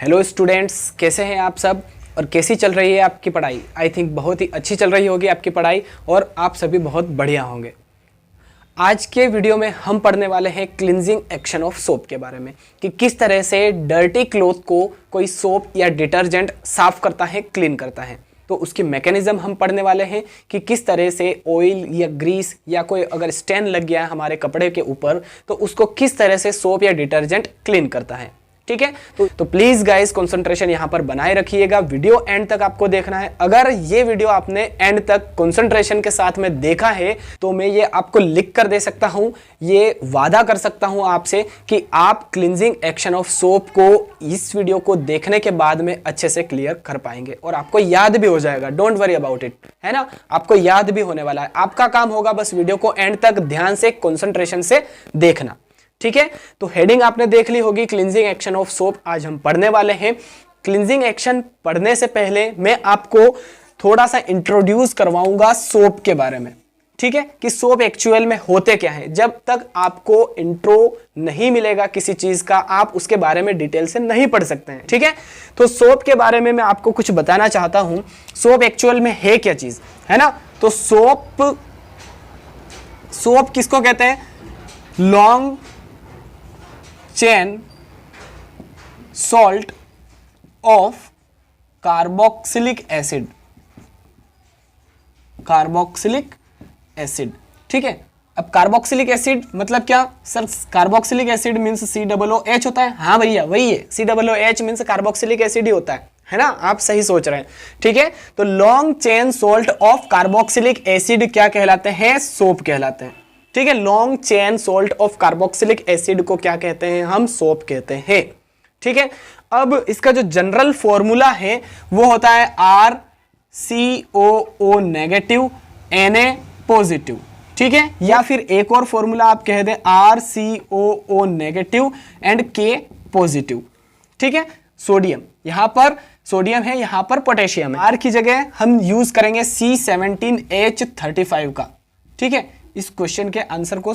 Hello students, कैसे हैं आप सब और कैसी चल रही है आपकी पढ़ाई। आई थिंक बहुत ही अच्छी चल रही होगी आपकी पढ़ाई और आप सभी बहुत बढ़िया होंगे। आज के वीडियो में हम पढ़ने वाले हैं क्लिनजिंग एक्शन ऑफ सोप के बारे में कि किस तरह से डर्टी क्लॉथ को कोई सोप या डिटर्जेंट साफ करता है, क्लीन करता है। तो उसकी मैकेनिज्म हम पढ़ने वाले हैं कि किस तरह से ऑयल या ग्रीस या कोई अगर स्टेन लग गया है हमारे कपड़े के ऊपर तो उसको किस तरह से सोप या डिटर्जेंट क्लीन करता है। ठीक है, तो प्लीज गाइस कंसंट्रेशन यहां पर बनाए रखिएगा। वीडियो एंड तक आपको देखना है। अगर ये वीडियो आपने एंड तक कंसंट्रेशन के साथ में देखा है तो मैं ये आपको लिख कर दे सकता हूं, ये वादा कर सकता हूं आपसे कि आप क्लींजिंग एक्शन ऑफ सोप को इस वीडियो को देखने के बाद में अच्छे से क्लियर कर पाएंगे और आपको याद भी हो जाएगा। डोंट वरी अबाउट इट, है ना, आपको याद भी होने वाला है। आपका काम होगा बस वीडियो को एंड तक ध्यान से कंसंट्रेशन से देखना। ठीक है, तो हेडिंग आपने देख ली होगी, क्लींजिंग एक्शन ऑफ सोप आज हम पढ़ने वाले हैं। क्लींजिंग एक्शन पढ़ने से पहले मैं आपको थोड़ा सा इंट्रोड्यूस करवाऊंगा सोप के बारे में। ठीक है, कि सोप एक्चुअल में होते क्या है। जब तक आपको इंट्रो नहीं मिलेगा किसी चीज का, आप उसके बारे में डिटेल से नहीं पढ़ सकते हैं। ठीक है, तो सोप के बारे में मैं आपको कुछ बताना चाहता हूं। सोप एक्चुअल में है क्या चीज, है ना। तो सोप किसको कहते हैं? Long chain salt of carboxylic acid. Carboxylic acid, ठीक है। अब कार्बोक्सिलिक एसिड मतलब क्या sir? Carboxylic acid means COOH होता है। हाँ भैया, वही है, COOH मींस कार्बोक्सिलिक एसिड ही होता है ना। आप सही सोच रहे हैं। ठीक है, तो long chain salt of carboxylic acid क्या कहलाते हैं? सोप कहलाते हैं। ठीक है, long chain salt of carboxylic acid को क्या कहते हैं? हम सोप कहते हैं। ठीक है, अब इसका जो जनरल फॉर्मूला है वो होता है RCOO नेगेटिव Na पॉजिटिव। ठीक है, या फिर एक और फॉर्मूला आप कह दें RCOO negative and K positive. ठीक है, सोडियम, यहां पर सोडियम है, यहां पर पोटेशियम है। R की जगह हम यूज करेंगे C17H35 का। ठीक है, इस क्वेश्चन के आंसर को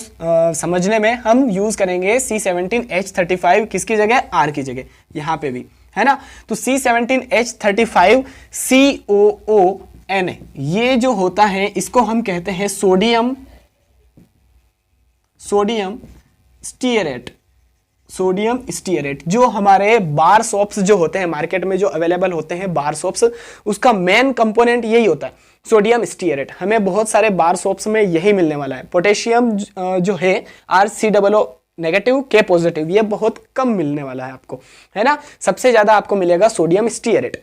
समझने में हम यूज करेंगे C17H35 किसकी जगह? R की जगह, यहां पे भी, है ना। तो C17H35 COO Na ये जो होता है इसको हम कहते हैं सोडियम स्टीयरेट। सोडियम स्टीयरेट जो हमारे बार सोप्स जो होते हैं मार्केट में जो अवेलेबल होते हैं बार सोप्स, उसका मेन कंपोनेंट यही होता है सोडियम स्टीयरेट। हमें बहुत सारे बार सोप्स में यही मिलने वाला है। पोटेशियम जो है RCOO नेगेटिव K पॉजिटिव, ये बहुत कम मिलने वाला है आपको, है ना। सबसे ज्यादा आपको मिलेगा sodium stearate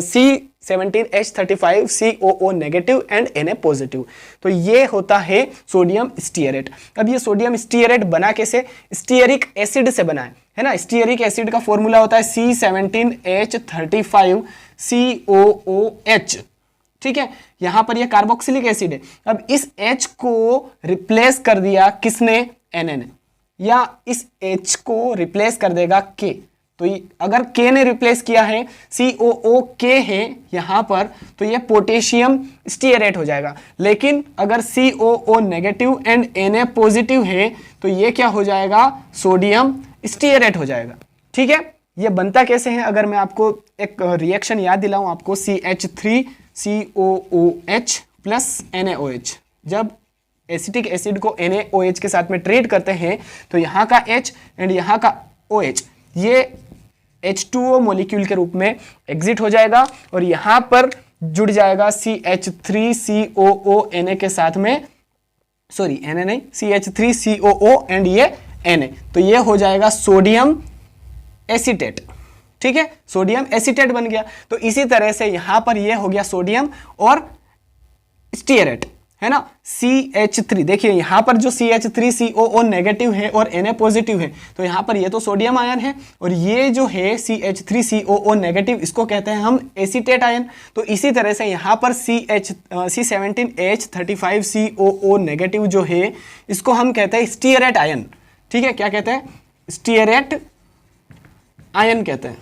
C17H35 COO negative and Na positive. तो ये होता है सोडियम स्टीयरेट। अब ये सोडियम स्टीयरेट बना कैसे? स्टीयरिक एसिड से बना है ना। स्टीयरिक एसिड का फॉर्मूला होता है C17H35 COOH। ठीक है, यहां पर ये कार्बोक्सिलिक एसिड है। अब इस H को रिप्लेस कर दिया किसने? Na ने, या इस H को रिप्लेस कर देगा K। तो अगर K ने रिप्लेस किया है, COOK है यहां पर, तो ये पोटेशियम स्टीयरेट हो जाएगा। लेकिन अगर COO negative and Na positive है तो ये क्या हो जाएगा? सोडियम स्टीयरेट हो जाएगा। ठीक है, ये बनता कैसे है? अगर मैं आपको एक रिएक्शन याद दिलाऊं आपको, CH3COOH प्लस NaOH। जब एसिटिक एसिड को NaOH के साथ में ट्रीट करते हैं तो यहाँ का H एंड यहाँ का OH ये H2O मॉलिक्यूल के रूप में एग्जिट हो जाएगा और यहाँ पर जुड़ जाएगा CH3COO Na के साथ में, सॉरी Na नहीं, CH3COO एंड ये Na, तो ये हो जाएगा सोडियम एसीटेट। ठीक है, सोडियम एसीटेट बन गया। तो इसी तरह से यहां पर ये हो गया सोडियम और स्टीयरेट, है ना। CH3 देखिए यहां पर जो CH3COO नेगेटिव है और Na पॉजिटिव है, तो यहां पर ये तो सोडियम आयन है और ये जो है CH3COO नेगेटिव, इसको कहते हैं हम एसीटेट आयन। तो इसी तरह से यहां पर C17H35 COO नेगेटिव जो है इसको हम कहते हैं स्टीयरेट आयन। ठीक है, क्या कहते हैं? स्टीयरेट आयन कहते हैं।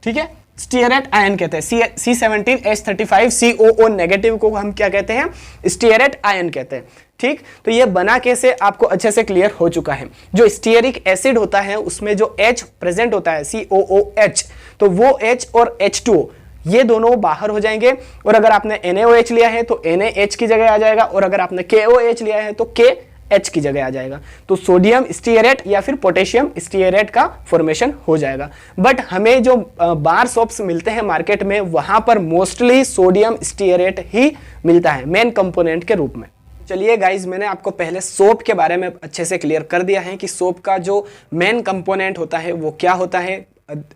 ठीक है, स्टीयरेट आयन कहते हैं। C17H35COO नेगेटिव को हम क्या कहते हैं? स्टीयरेट आयन कहते हैं। ठीक, तो ये बना कैसे आपको अच्छे से क्लियर हो चुका है। जो स्टीयरिक एसिड होता है उसमें जो H प्रेजेंट होता है COOH, तो वो H और H2O ये दोनों बाहर हो जाएंगे, और अगर आपने NaOH लिया है तो NaH की जगह आ जाएगा, और अगर आपने KOH लिया है तो KH की जगह आ जाएगा। तो सोडियम स्टीयरेट या फिर पोटेशियम स्टीयरेट का फॉर्मेशन हो जाएगा। बट हमें जो बार सोप्स मिलते हैं मार्केट में, वहां पर मोस्टली सोडियम स्टीयरेट ही मिलता है मेन कंपोनेंट के रूप में। चलिए गाइज, मैंने आपको पहले सोप के बारे में अच्छे से क्लियर कर दिया है कि सोप का जो मेन कंपोनेंट होता है वो क्या होता है।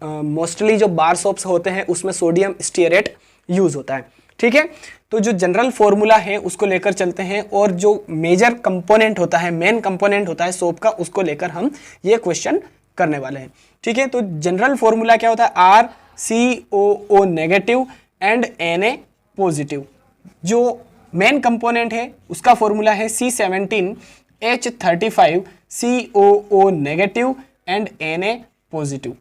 मोस्टली जो बार सोप्स होते हैं उसमें सोडियम स्टीयरेट यूज होता है। ठीक है, तो जो जनरल फॉर्मूला है उसको लेकर चलते हैं, और जो मेजर कंपोनेंट होता है, मेन कंपोनेंट होता है सोप का, उसको लेकर हम ये क्वेश्चन करने वाले हैं। ठीक है, तो जनरल फॉर्मूला क्या होता है? RCOO negative and Na positive. जो मेन कंपोनेंट है उसका फॉर्मूला है C17H35COO negative and Na positive.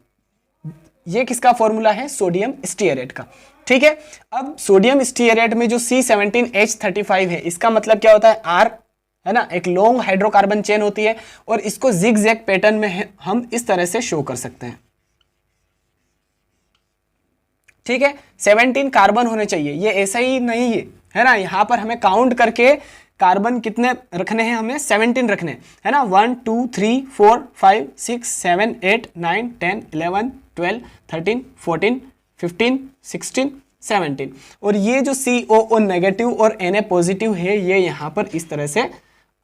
ये किसका फॉर्मूला है? सोडियम स्टीयरेट का। ठीक है, अब सोडियम स्टीयरेट में जो C17H35 है, इसका मतलब क्या होता है? R है ना, एक लॉन्ग हाइड्रोकार्बन चेन होती है, और इसको जिग-जैग पैटर्न में हम इस तरह से शो कर सकते हैं। ठीक है, 17 कार्बन होने चाहिए, ये ऐसा ही नहीं है ना। यहाँ पर हमें काउंट करके कार्बन कितने रखने हैं? हमें 17 रखने है ना। 1 2 3 4 5 6 7 8 9 10 11 12 13 14 15 16 17। और ये जो COO नेगेटिव और Na पॉजिटिव है, ये यहाँ पर इस तरह से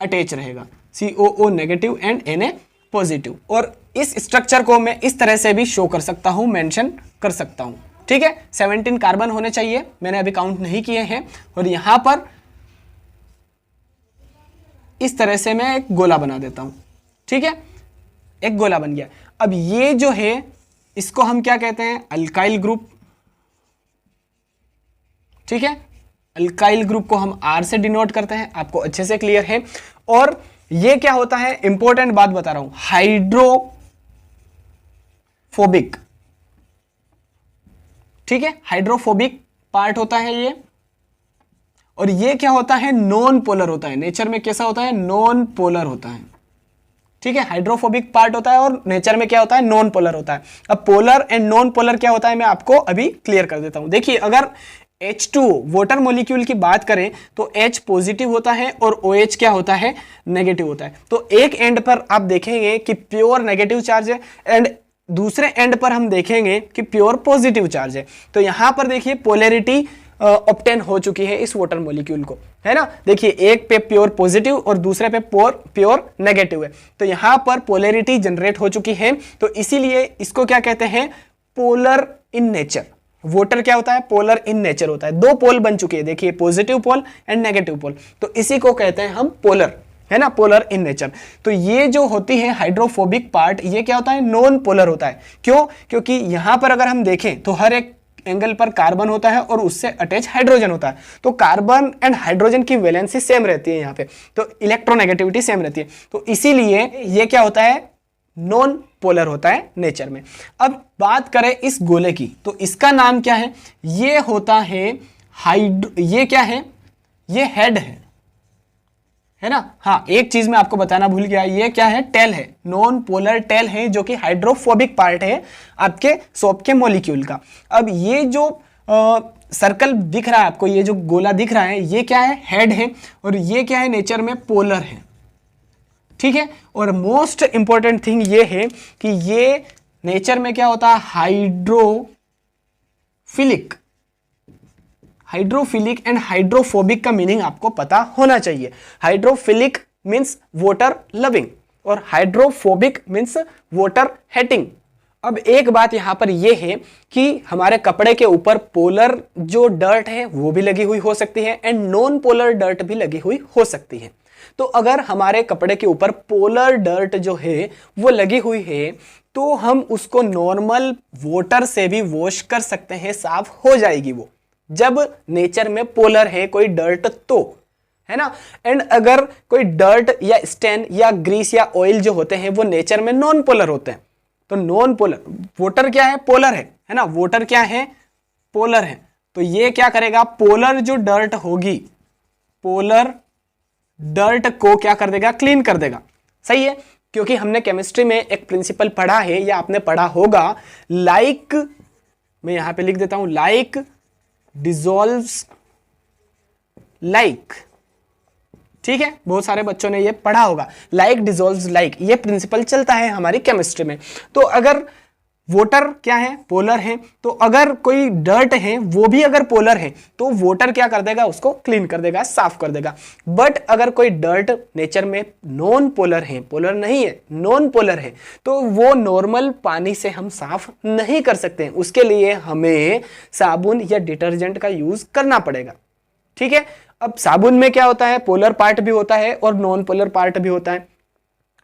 अटैच रहेगा, COO negative and Na positive. और इस स्ट्रक्चर को मैं इस तरह से भी शो कर सकता हूँ, मेंशन कर सकता हूँ। ठीक है, 17 कार्बन होने चाहिए, मैंने अभी काउंट नहीं किए हैं। और यहाँ पर इस तरह से मैं एक गोला बना देता हूं। ठीक है, एक गोला बन गया। अब ये जो है इसको हम क्या कहते हैं? Alkyl group. ठीक है, अल्काइल ग्रुप को हम R से डिनोट करते हैं, आपको अच्छे से क्लियर है। और ये क्या होता है? इंपॉर्टेंट बात बता रहा हूं, हाइड्रोफोबिक। ठीक है, हाइड्रोफोबिक पार्ट होता है ये। और ये क्या होता है? नॉन पोलर होता है। नेचर में कैसा होता है? नॉन पोलर होता है। ठीक है, हाइड्रोफोबिक पार्ट होता है, और नेचर में क्या होता है? नॉन पोलर होता है। अब पोलर एंड नॉन पोलर क्या होता है, मैं आपको अभी क्लियर कर देता हूं। देखिए, अगर H2O वाटर मॉलिक्यूल की बात करें तो H पॉजिटिव होता है और OH क्या होता है? नेगेटिव होता है। तो एक एंड पर आप देखेंगे कि प्योर नेगेटिव चार्ज है, एंड दूसरे एंड पर हम देखेंगे कि प्योर पॉजिटिव चार्ज है। तो यहां पर देखिए पोलैरिटी ऑब्टेन हो चुकी है इस वाटर मॉलिक्यूल को, है ना। देखिए, एक पे प्योर पॉजिटिव और दूसरे पे प्योर नेगेटिव है, तो यहां पर पोलैरिटी जनरेट हो चुकी है। तो इसीलिए इसको क्या कहते हैं? Polar in nature. वाटर क्या होता है? पोलर इन नेचर होता है। दो पोल बन चुके हैं, देखिए, positive pole and negative pole. तो इसी को कहते हैं हम पोलर, है ना, पोलर इन नेचर। तो ये जो होती है हाइड्रोफोबिक पार्ट, ये क्या होता है? नॉन पोलर होता है। क्यों? क्योंकि यहां पर अगर हम देखें तो हर एक एंगल पर कार्बन होता है और उससे अटैच हाइड्रोजन होता है। तो कार्बन एंड हाइड्रोजन की वैलेंसी सेम रहती है यहाँ पे, तो इलेक्ट्रोनेगेटिविटी सेम रहती है। तो इसीलिए ये क्या होता है? नॉन पोलर होता है नेचर में। अब बात करें इस गोले की, तो इसका नाम क्या है? ये होता है ये क्या है? ये हेड है ना। हाँ, एक चीज मैं आपको बताना भूल गया, ये क्या है? टेल है, नॉन पोलर टेल है, जो कि हाइड्रोफोबिक पार्ट है आपके सोप के मॉलिक्यूल का। अब ये जो सर्कल दिख रहा है आपको, ये जो गोला दिख रहा है, ये क्या है? हेड है, और ये क्या है? नेचर में पोलर है। ठीक है, और मोस्ट इंपॉर्टेंट थिंग ये है कि ये नेचर में क्या होता है? हाइड्रोफिलिक। हाइड्रोफिलिक एंड हाइड्रोफोबिक का मीनिंग आपको पता होना चाहिए। हाइड्रोफिलिक मीन्स वाटर लविंग और हाइड्रोफोबिक मीन्स वाटर हेटिंग। अब एक बात यहां पर यह है कि हमारे कपड़े के ऊपर पोलर जो डर्ट है वो भी लगी हुई हो सकती है एंड नॉन पोलर डर्ट भी लगी हुई हो सकती है। तो अगर हमारे कपड़े के ऊपर पोलर डर्ट जो है वो लगी हुई है तो हम उसको नॉर्मल वाटर से भी वॉश कर सकते हैं, साफ हो जाएगी वो, जब नेचर में पोलर है कोई डर्ट तो, है ना। एंड अगर कोई डर्ट या स्टेन या ग्रीस या ऑयल जो होते हैं वो नेचर में नॉन पोलर होते हैं, तो नॉन पोलर वाटर क्या है? पोलर है है ना, वाटर क्या है, पोलर है। तो ये क्या करेगा, पोलर जो डर्ट होगी, पोलर डर्ट को क्या कर देगा, क्लीन कर देगा। सही है, क्योंकि हमने केमिस्ट्री में एक प्रिंसिपल पढ़ा है या आपने पढ़ा होगा, लाइक, मैं यहां पे लिख देता हूं, लाइक डिसॉल्व्स लाइक। ठीक है, बहुत सारे बच्चों ने ये पढ़ा होगा, लाइक डिसॉल्व्स लाइक, ये प्रिंसिपल चलता है हमारी केमिस्ट्री में। तो अगर वाटर क्या है, पोलर है, तो अगर कोई डर्ट है वो भी अगर पोलर है तो वाटर क्या कर देगा, उसको क्लीन कर देगा, साफ कर देगा। बट अगर कोई डर्ट नेचर में नॉन पोलर है, पोलर नहीं है, नॉन पोलर है, तो वो नॉर्मल पानी से हम साफ नहीं कर सकते, उसके लिए हमें साबुन या डिटर्जेंट का यूज करना पड़ेगा। ठीक है, अब साबुन में क्या होता है, पोलर पार्ट भी होता है और नॉन पोलर पार्ट भी होता है।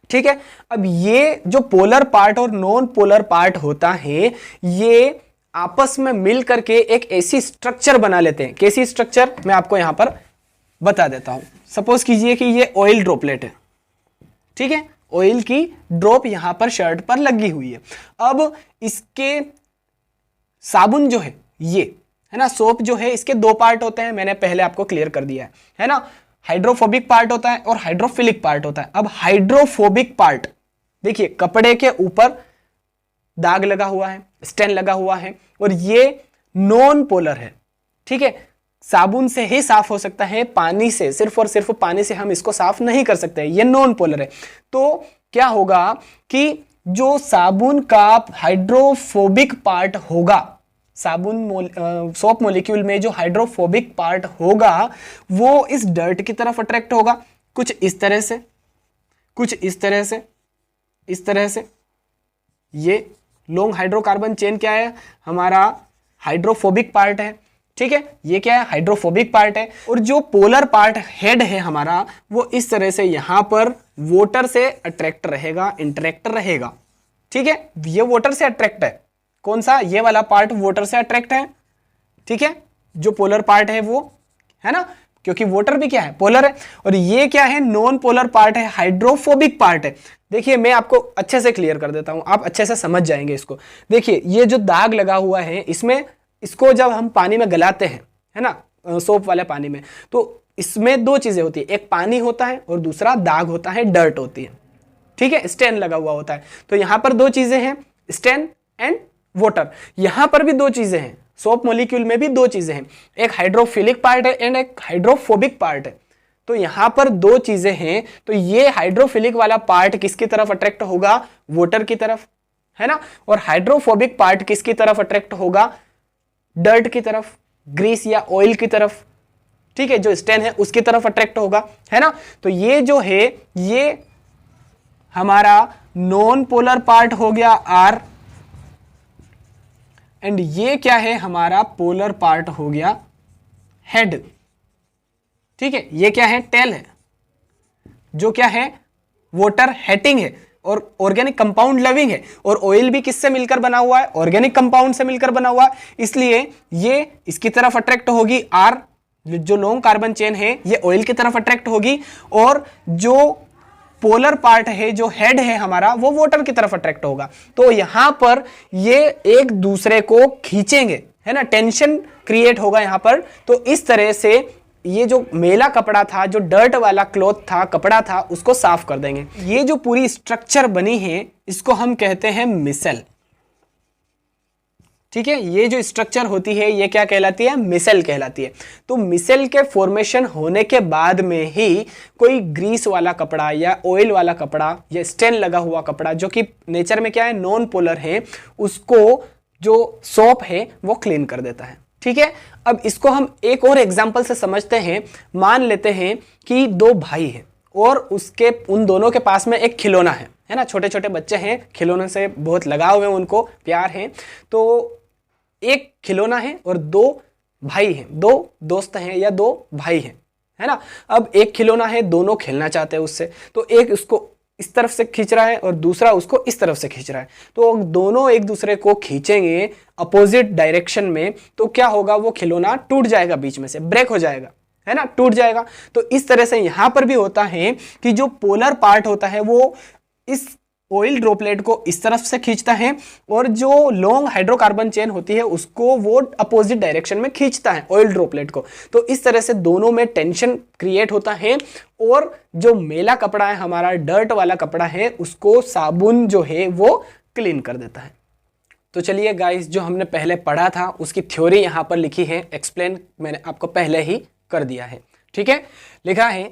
ठीक है, अब ये जो पोलर पार्ट और नॉन पोलर पार्ट होता है, ये आपस में मिल करके एक ऐसी स्ट्रक्चर बना लेते हैं। कैसी स्ट्रक्चर, मैं आपको यहां पर बता देता हूं। सपोज कीजिए कि ये ऑयल ड्रॉपलेट है। ठीक है, ऑयल की ड्रॉप यहां पर शर्ट पर लगी हुई है। अब इसके साबुन जो है, ये है ना, सोप जो है, इसके दो पार्ट होते हैं, मैंने पहले आपको क्लियर कर दिया है ना। हाइड्रोफोबिक पार्ट होता है और हाइड्रोफिलिक पार्ट होता है। अब हाइड्रोफोबिक पार्ट देखिए, कपड़े के ऊपर दाग लगा हुआ है, स्टेन लगा हुआ है, और ये नॉन पोलर है। ठीक है, साबुन से ही साफ हो सकता है, पानी से, सिर्फ और सिर्फ पानी से हम इसको साफ नहीं कर सकते, ये नॉन पोलर है। तो क्या होगा कि जो साबुन का हाइड्रोफोबिक पार्ट होगा, साबुन सोप मॉलिक्यूल में जो हाइड्रोफोबिक पार्ट होगा, वो इस डर्ट की तरफ अट्रैक्ट होगा, कुछ इस तरह से, कुछ इस तरह से, इस तरह से। ये लॉन्ग हाइड्रोकार्बन चेन क्या है, हमारा हाइड्रोफोबिक पार्ट है। ठीक है, ये क्या है, हाइड्रोफोबिक पार्ट है। और जो पोलर पार्ट हेड है हमारा, वो इस तरह से यहां पर वाटर से अट्रैक्ट रहेगा, इंटरेक्ट रहेगा। ठीक है, ये वाटर से अट्रैक्ट है, कौन सा, ये वाला पार्ट वाटर से अट्रैक्ट है। ठीक है, जो पोलर पार्ट है वो, है ना, क्योंकि वाटर भी क्या है, पोलर है। और ये क्या है, नॉन पोलर पार्ट है, हाइड्रोफोबिक पार्ट है। देखिए, मैं आपको अच्छे से क्लियर कर देता हूं, आप अच्छे से समझ जाएंगे इसको। देखिए, ये जो दाग लगा हुआ है, इसमें, इसको जब हम पानी में गलाते हैं, है ना, सोप वाले पानी में, तो इसमें दो चीजें होती है, एक पानी होता है और दूसरा दाग होता है, डर्ट होती है। ठीक है, स्टेन लगा हुआ होता है। तो यहां पर दो चीजें हैं, स्टेन एंड वाटर। यहां पर भी दो चीजें हैं, सोप मॉलिक्यूल में भी दो चीजें हैं, एक हाइड्रोफिलिक पार्ट है एंड एक हाइड्रोफोबिक पार्ट है। तो यहां पर दो चीजें हैं। तो ये हाइड्रोफिलिक वाला पार्ट किसकी तरफ अट्रैक्ट होगा, वाटर की तरफ, है ना, और हाइड्रोफोबिक पार्ट किसकी तरफ अट्रैक्ट होगा, डर्ट की तरफ, ग्रीस या ऑयल की तरफ। ठीक है, जो स्टेन है उसकी तरफ अट्रैक्ट होगा, है ना। तो ये जो है, ये हमारा नॉन पोलर पार्ट हो गया आर, एंड ये क्या है, हमारा पोलर पार्ट हो गया हेड। ठीक है, ये क्या है, टेल है, जो क्या है, वाटर हेटिंग है और ऑर्गेनिक कंपाउंड लविंग है। और ऑयल भी किससे मिलकर बना हुआ है, ऑर्गेनिक कंपाउंड से मिलकर बना हुआ है, इसलिए ये इसकी तरफ अट्रैक्ट होगी, आर जो लॉन्ग कार्बन चेन है ये ऑयल की तरफ अट्रैक्ट होगी, और जो पोलर पार्ट है, जो हेड है हमारा, वो वाटर की तरफ अट्रैक्ट होगा। तो यहां पर ये एक दूसरे को खींचेंगे, है ना, टेंशन क्रिएट होगा यहां पर। तो इस तरह से ये जो मेला कपड़ा था, जो डर्ट वाला क्लॉथ था, कपड़ा था, उसको साफ कर देंगे। ये जो पूरी स्ट्रक्चर बनी है, इसको हम कहते हैं मिसेल। ठीक है, ये जो स्ट्रक्चर होती है, ये क्या कहलाती है, मिसेल कहलाती है। तो मिसेल के फॉर्मेशन होने के बाद में ही कोई ग्रीस वाला कपड़ा या ऑयल वाला कपड़ा या स्टेन लगा हुआ कपड़ा, जो कि नेचर में क्या है, नॉन पोलर है, उसको जो सोप है वो क्लीन कर देता है। ठीक है, अब इसको हम एक और एग्जांपल से समझते हैं। मान लेते हैं कि दो भाई हैं और उसके उन दोनों के पास में एक खिलौना है ना, छोटे छोटे बच्चे हैं, खिलौने से बहुत लगाव है, उनको प्यार है। तो एक खिलौना है और दो भाई हैं, दो दोस्त हैं या दो भाई हैं, है ना। अब एक खिलौना है, दोनों खेलना चाहते हैं उससे, तो एक उसको इस तरफ से खींच रहा है और दूसरा उसको इस तरफ से खींच रहा है। तो दोनों एक दूसरे को खींचेंगे अपोजिट डायरेक्शन में, तो क्या होगा, वो खिलौना टूट जाएगा, बीच में से ब्रेक हो जाएगा, है ना, टूट जाएगा। तो इस तरह से यहां पर भी होता है कि जो पोलर पार्ट होता है वो इस ऑयल ड्रॉपलेट को इस तरफ से खींचता है और जो लॉन्ग हाइड्रोकार्बन चेन होती है उसको वो अपोजिट डायरेक्शन में खींचता है ऑयल ड्रॉपलेट को। तो इस तरह से दोनों में टेंशन क्रिएट होता है और जो मेला कपड़ा है हमारा, डर्ट वाला कपड़ा है, उसको साबुन जो है वो क्लीन कर देता है। तो चलिए गाइस, जो हमने पहले पढ़ा था उसकी थ्योरी यहाँ पर लिखी है, एक्सप्लेन मैंने आपको पहले ही कर दिया है। ठीक है, लिखा है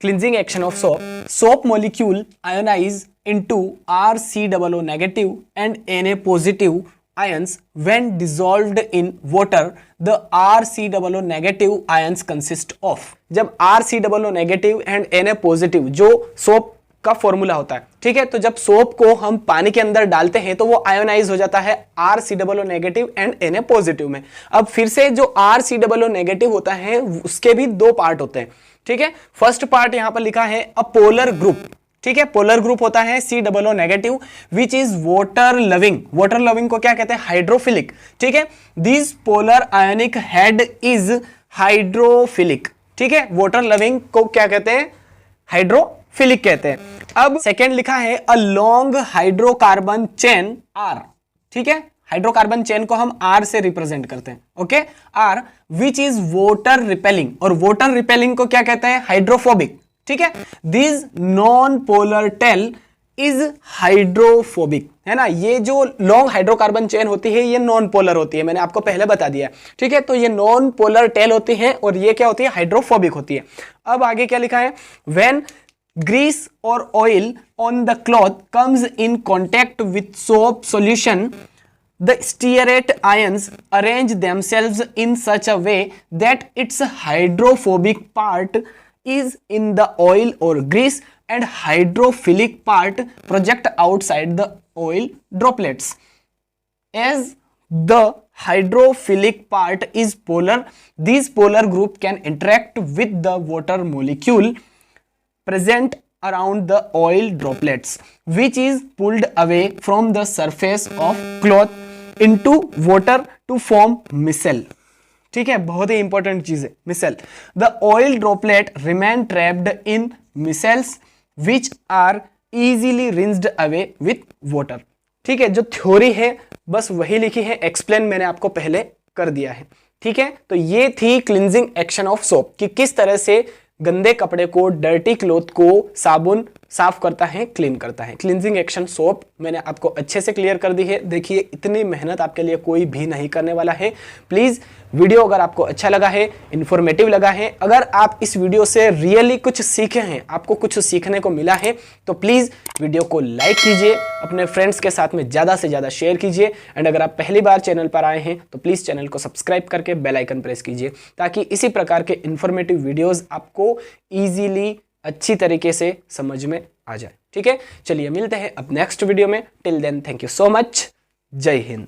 cleansing action of soap, soap molecule ionise into RCOO negative and Na positive ions when dissolved in water. The RCOO negative ions consist of, जब RCOO negative and Na positive जो सोप का फॉर्मूला होता है, ठीक है, तो जब soap को हम पानी के अंदर डालते हैं तो वो आयोनाइज हो जाता है RCOO negative and Na positive में। अब फिर से जो RCOO नेगेटिव होता है उसके भी दो पार्ट होते हैं। ठीक है, फर्स्ट पार्ट यहां पर लिखा है अ पोलर ग्रुप। ठीक है, पोलर ग्रुप होता है COO negative which is water loving. Water loving को क्या कहते हैं? हाइड्रोफिलिक। ठीक है, this polar ionic head is hydrophilic. ठीक है, वाटर लविंग को क्या कहते हैं? हाइड्रोफिलिक कहते हैं। अब सेकेंड लिखा है a long hydrocarbon chain R। ठीक है, हाइड्रोकार्बन चेन को हम R से रिप्रेजेंट करते हैं। Okay, R which is water repelling, और वाटर रिपेलिंग को क्या कहते हैं? हाइड्रोफोबिक। ठीक है, this non polar tail is hydrophobic, है ना। ये जो लॉन्ग हाइड्रोकार्बन चेन होती है ये नॉन पोलर होती है, मैंने आपको पहले बता दिया। ठीक है, तो ये नॉन पोलर टेल होती है और ये क्या होती है? हाइड्रोफोबिक होती है। अब आगे क्या लिखा है? व्हेन ग्रीस और oil on the cloth comes in contact with soap solution, the stearate ions arrange themselves in such a way that its hydrophobic part is in the oil or grease and hydrophilic part project outside the oil droplets. As the hydrophilic part is polar, this polar group can interact with the water molecule present around the oil droplets, which is pulled away from the surface of cloth into water to form micelle. ठीक है, बहुत ही important चीज है micelle. The oil droplet remain trapped in micelles which are easily rinsed away with water. ठीक है, जो theory है बस वही लिखी है, एक्सप्लेन मैंने आपको पहले कर दिया है। ठीक है, तो ये थी क्लिंजिंग एक्शन ऑफ सोप कि किस तरह से गंदे कपड़े को, डर्टी क्लोथ को साबुन साफ करता है, क्लीन करता है। क्लिंजिंग एक्शन सोप मैंने आपको अच्छे से क्लियर कर दी है। देखिए, इतनी मेहनत आपके लिए कोई भी नहीं करने वाला है। प्लीज वीडियो अगर आपको अच्छा लगा है, इंफॉर्मेटिव लगा है, अगर आप इस वीडियो से रियली कुछ सीखे हैं, आपको कुछ सीखने को मिला है, तो प्लीज वीडियो को लाइक कीजिए, अपने फ्रेंड्स के साथ में ज्यादा से ज्यादा शेयर कीजिए। एंड अगर आप पहली बार चैनल पर आए हैं तो प्लीज चैनल को सब्सक्राइब करके बेल आइकन प्रेस कीजिए, ताकि इसी प्रकार के इंफॉर्मेटिव वीडियोस आपको इजीली अच्छी तरीके से समझ में आ जाए। ठीक है, चलिए मिलते हैं अब नेक्स्ट वीडियो में। Till then, thank you so much. जय हिंद।